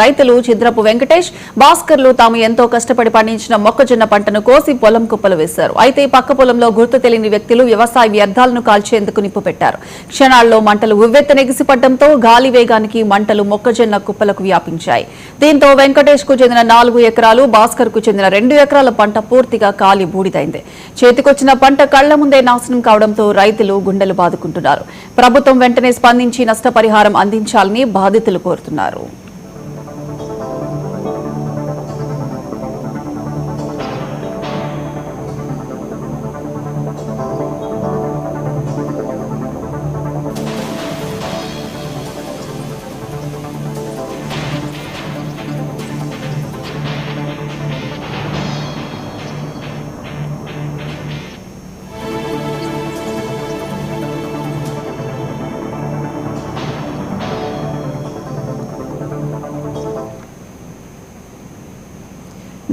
రైతులు చిద్రపు వెంకటేష్, భాస్కర్లు తాము ఎంతో కష్టపడి పండించిన మొక్కజొన్న పంటను కోసి పొలం కుప్పలు వేశారు. అయితే పక్క పొలంలో గుర్తు తెలియని వ్యక్తులు వ్యవసాయ వ్యర్థాలను కాల్చేందుకు నిప్పు పెట్టారు. క్షణాల్లో మంటలు ఉవ్వెత్తనెగిసిపడడంతో గాలి వేగానికి మంటలు మొక్కజొన్న కుప్పలకు వ్యాపించాయి. దీంతో వెంకటేష్ కు చెందిన 4 ఎకరాలు, భాస్కర్ కు చెందిన 2 ఎకరాల పంట పూర్తిగా కాలి బూడిదైంది. చేతికొచ్చిన పంట కళ్ల ముందే నాశనం కావడంతో రైతులు గుండెలు బాదుకుంటున్నారు. ప్రభుత్వం వెంటనే స్పందించి నష్టపరిహారం అందించాలని బాధితులు కోరుతున్నారు.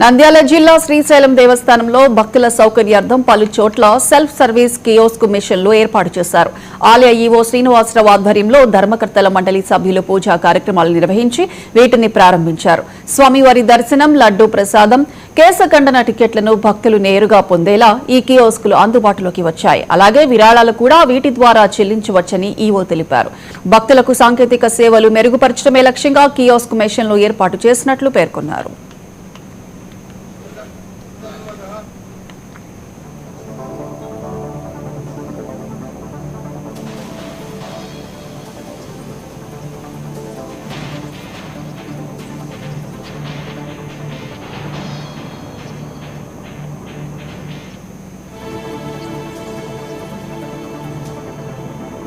నంద్యాల జిల్లా శ్రీశైలం దేవస్థానంలో భక్తుల సౌకర్యార్థం పలు చోట్ల సెల్ఫ్ సర్వీస్ కియోస్క్ మిషన్లు ఏర్పాటు చేశారు. ఆలయ ఈవో శ్రీనివాసరావు ఆధ్వర్యంలో ధర్మకర్తల మండలి సభ్యులు పూజా కార్యక్రమాలు నిర్వహించి వీటిని ప్రారంభించారు. స్వామివారి దర్శనం, లడ్డూ ప్రసాదం, కేశఖండన టికెట్లను భక్తులు నేరుగా పొందేలా ఈ కియోస్కులు అందుబాటులోకి వచ్చాయి. అలాగే విరాళాలు కూడా వీటి ద్వారా చెల్లించవచ్చని ఈవో తెలిపారు. భక్తులకు సాంకేతిక సేవలు మెరుగుపరచడమే లక్ష్యంగా కియోస్క్ మిషన్లు ఏర్పాటు చేసినట్లు పేర్కొన్నారు.